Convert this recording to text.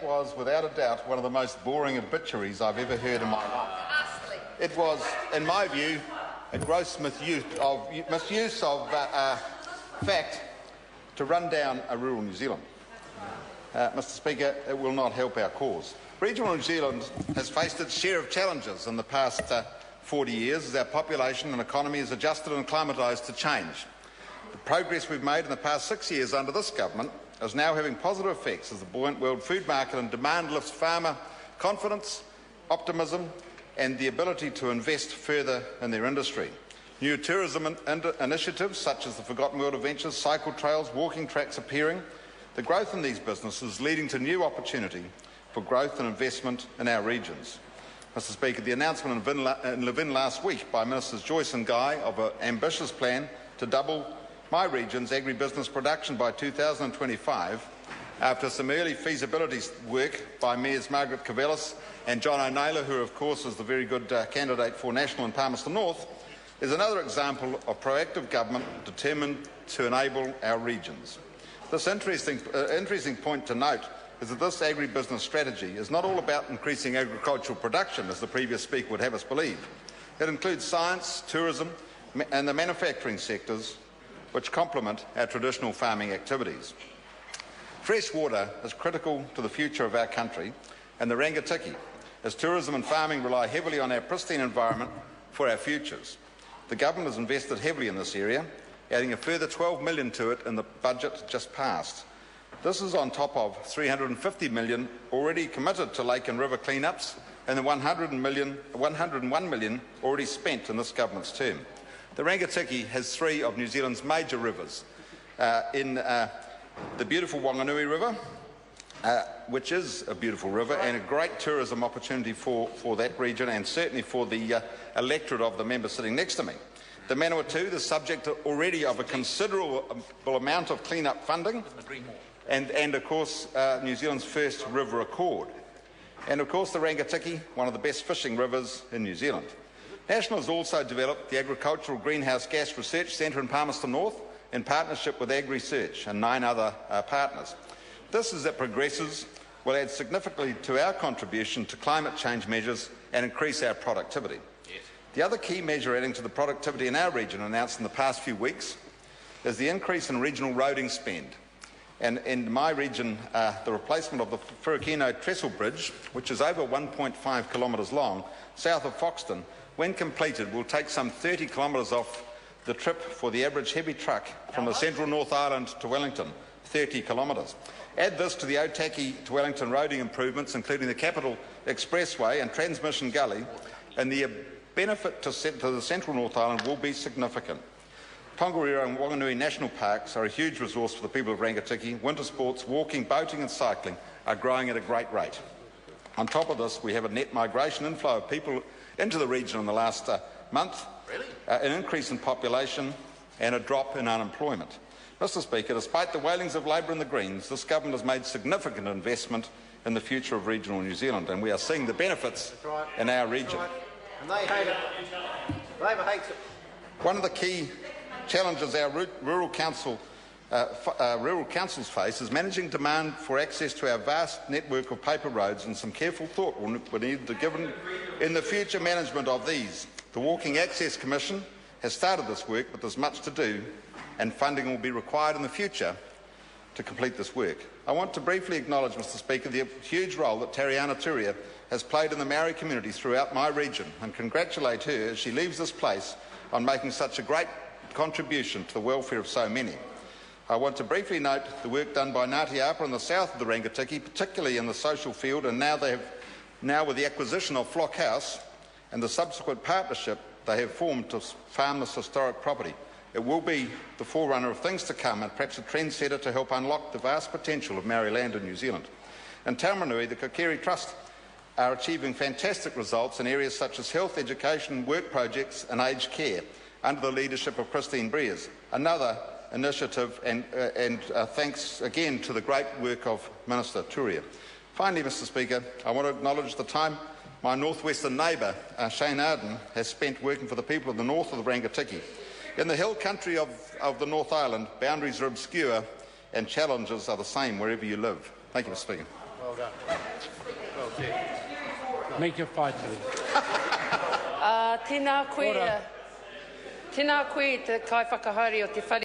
Was, without a doubt, one of the most boring obituaries I've ever heard in my life. It was, in my view, a gross misuse of fact to run down a rural New Zealand. Mr. Speaker, it will not help our cause. Regional New Zealand has faced its share of challenges in the past 40 years as our population and economy has adjusted and acclimatised to change. The progress we've made in the past 6 years under this government is now having positive effects as the buoyant world food market and demand lifts farmer confidence, optimism and the ability to invest further in their industry. New tourism initiatives such as the Forgotten World Adventures, cycle trails, walking tracks appearing. The growth in these businesses leading to new opportunity for growth and investment in our regions. Mr. Speaker, the announcement in Levin last week by Ministers Joyce and Guy of an ambitious plan to double my region's agribusiness production by 2025, after some early feasibility work by Mayors Margaret Cavellis and John O'Naylor, who of course is the very good candidate for National in Palmerston North, is another example of proactive government determined to enable our regions. This interesting point to note is that this agribusiness strategy is not all about increasing agricultural production, as the previous speaker would have us believe. It includes science, tourism and the manufacturing sectors, which complement our traditional farming activities. Fresh water is critical to the future of our country and the Rangatiki, as tourism and farming rely heavily on our pristine environment for our futures. The government has invested heavily in this area, adding a further $12 million to it in the budget just passed. This is on top of $350 million already committed to lake and river clean-ups and the $101 million already spent in this government's term. The Rangatiki has three of New Zealand's major rivers in the beautiful Wanganui River, which is a beautiful river and a great tourism opportunity for that region and certainly for the electorate of the member sitting next to me. The Manawatu is subject already of a considerable amount of clean-up funding and of course New Zealand's first river accord. And of course the Rangatiki, one of the best fishing rivers in New Zealand. National has also developed the Agricultural Greenhouse Gas Research Centre in Palmerston North in partnership with AgResearch and 9 other partners. This, as it progresses, will add significantly to our contribution to climate change measures and increase our productivity. Yes. The other key measure adding to the productivity in our region announced in the past few weeks is the increase in regional roading spend. And in my region, the replacement of the Furukino Trestle Bridge, which is over 1.5 kilometres long, south of Foxton, when completed, will take some 30 kilometres off the trip for the average heavy truck from the central North Island to Wellington, 30 kilometres. Add this to the Otaki to Wellington roading improvements, including the Capital Expressway and Transmission Gully, and the benefit to the central North Island will be significant. Tongariro and Wanganui National Parks are a huge resource for the people of Rangatiki. Winter sports, walking, boating and cycling are growing at a great rate. On top of this, we have a net migration inflow of people into the region in the last month, an increase in population and a drop in unemployment. Mr. Speaker, despite the wailings of Labour and the Greens, this government has made significant investment in the future of regional New Zealand, and we are seeing the benefits in our region. And they hate it. Labour hates it. One of the key challenges our rural councils face is managing demand for access to our vast network of paper roads, and some careful thought will need to be given in the future management of these. The Walking Access Commission has started this work, but there's much to do and funding will be required in the future to complete this work. I want to briefly acknowledge, Mr. Speaker, the huge role that Tariana Turia has played in the Maori community throughout my region and congratulate her as she leaves this place on making such a great contribution to the welfare of so many. I want to briefly note the work done by Ngāti Apa in the south of the Rangatiki, particularly in the social field, and now with the acquisition of Flock House and the subsequent partnership they have formed to farm this historic property. It will be the forerunner of things to come and perhaps a trendsetter to help unlock the vast potential of Maori land in New Zealand. In Taumarunui, the Kokiri Trust are achieving fantastic results in areas such as health, education, work projects and aged care under the leadership of Christine Breers. Another initiative and thanks again to the great work of Minister Turia. Finally, Mr. Speaker, I want to acknowledge the time my northwestern neighbour, Shane Arden, has spent working for the people of the north of the Rangatiki. In the hill country of the North Island, boundaries are obscure and challenges are the same wherever you live. Thank you, Mr. Speaker. Well done. Well said. Make your fight to them. Tēnā koe te kai whakahari o te whare